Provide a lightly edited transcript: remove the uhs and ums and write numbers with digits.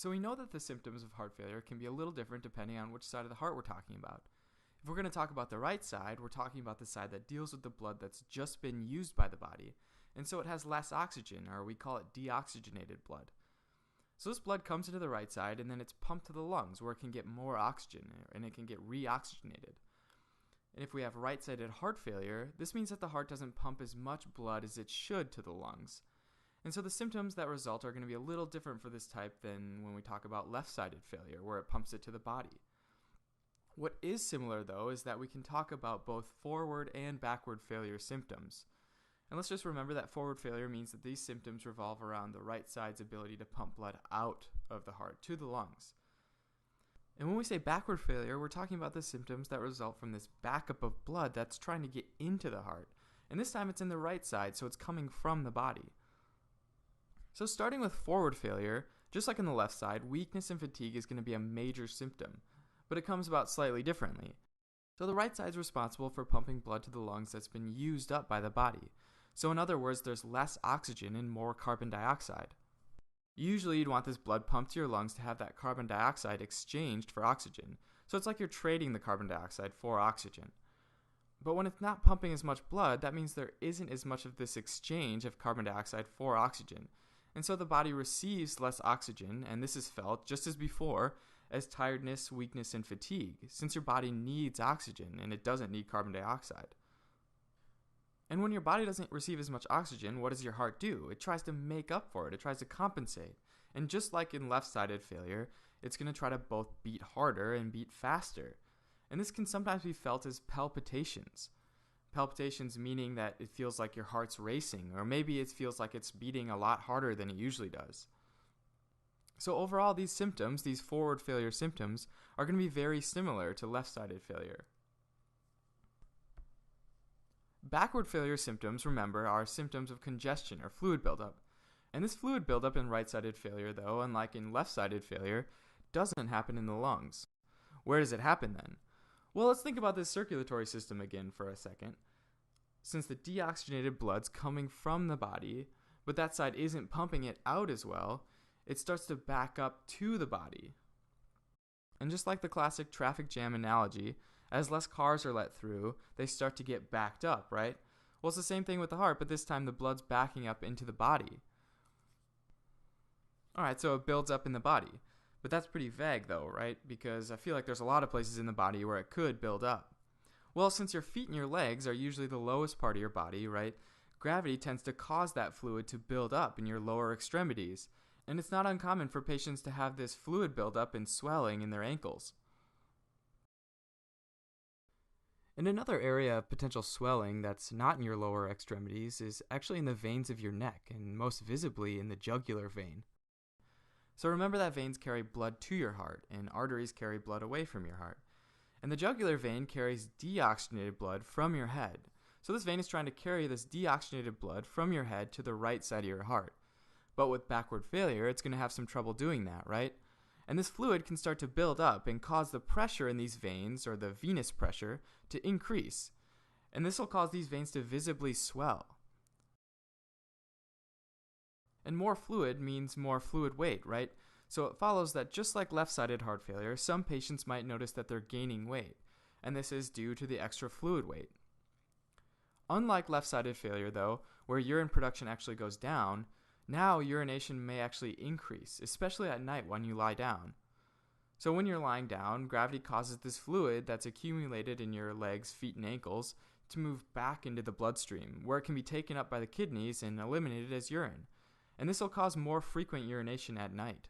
So we know that the symptoms of heart failure can be a little different depending on which side of the heart we're talking about. If we're going to talk about the right side, we're talking about the side that deals with the blood that's just been used by the body, and so it has less oxygen, or we call it deoxygenated blood. So this blood comes into the right side and then it's pumped to the lungs where it can get more oxygen and it can get reoxygenated. And if we have right-sided heart failure, this means that the heart doesn't pump as much blood as it should to the lungs. And so the symptoms that result are going to be a little different for this type than when we talk about left-sided failure, where it pumps it to the body. What is similar, though, is that we can talk about both forward and backward failure symptoms. And let's just remember that forward failure means that these symptoms revolve around the right side's ability to pump blood out of the heart to the lungs. And when we say backward failure, we're talking about the symptoms that result from this backup of blood that's trying to get into the heart. And this time it's in the right side, so it's coming from the body. So starting with forward failure, just like on the left side, weakness and fatigue is going to be a major symptom, but it comes about slightly differently. So the right side is responsible for pumping blood to the lungs that's been used up by the body. So in other words, there's less oxygen and more carbon dioxide. Usually you'd want this blood pumped to your lungs to have that carbon dioxide exchanged for oxygen. So it's like you're trading the carbon dioxide for oxygen. But when it's not pumping as much blood, that means there isn't as much of this exchange of carbon dioxide for oxygen. And so the body receives less oxygen, and this is felt, just as before, as tiredness, weakness, and fatigue, since your body needs oxygen and it doesn't need carbon dioxide. And when your body doesn't receive as much oxygen, what does your heart do? It tries to make up for it. It tries to compensate. And just like in left-sided failure, it's going to try to both beat harder and beat faster. And this can sometimes be felt as palpitations. Palpitations meaning that it feels like your heart's racing, or maybe it feels like it's beating a lot harder than it usually does. So overall, these symptoms, these forward failure symptoms, are going to be very similar to left-sided failure. Backward failure symptoms, remember, are symptoms of congestion or fluid buildup. And this fluid buildup in right-sided failure, though, unlike in left-sided failure, doesn't happen in the lungs. Where does it happen then? Well, let's think about this circulatory system again for a second. Since the deoxygenated blood's coming from the body, but that side isn't pumping it out as well, it starts to back up to the body. And just like the classic traffic jam analogy, as less cars are let through, they start to get backed up, right? Well, it's the same thing with the heart, but this time the blood's backing up into the body. Alright, so it builds up in the body. But that's pretty vague though, right? Because I feel like there's a lot of places in the body where it could build up. Well, since your feet and your legs are usually the lowest part of your body, right? Gravity tends to cause that fluid to build up in your lower extremities. And it's not uncommon for patients to have this fluid buildup and swelling in their ankles. And another area of potential swelling that's not in your lower extremities is actually in the veins of your neck, and most visibly in the jugular vein. So remember that veins carry blood to your heart, and arteries carry blood away from your heart. And the jugular vein carries deoxygenated blood from your head. So this vein is trying to carry this deoxygenated blood from your head to the right side of your heart. But with backward failure, it's going to have some trouble doing that, right? And this fluid can start to build up and cause the pressure in these veins, or the venous pressure, to increase. And this will cause these veins to visibly swell. And more fluid means more fluid weight, right? So it follows that just like left-sided heart failure, some patients might notice that they're gaining weight, and this is due to the extra fluid weight. Unlike left-sided failure, though, where urine production actually goes down, now urination may actually increase, especially at night when you lie down. So when you're lying down, gravity causes this fluid that's accumulated in your legs, feet, and ankles to move back into the bloodstream, where it can be taken up by the kidneys and eliminated as urine. And this will cause more frequent urination at night.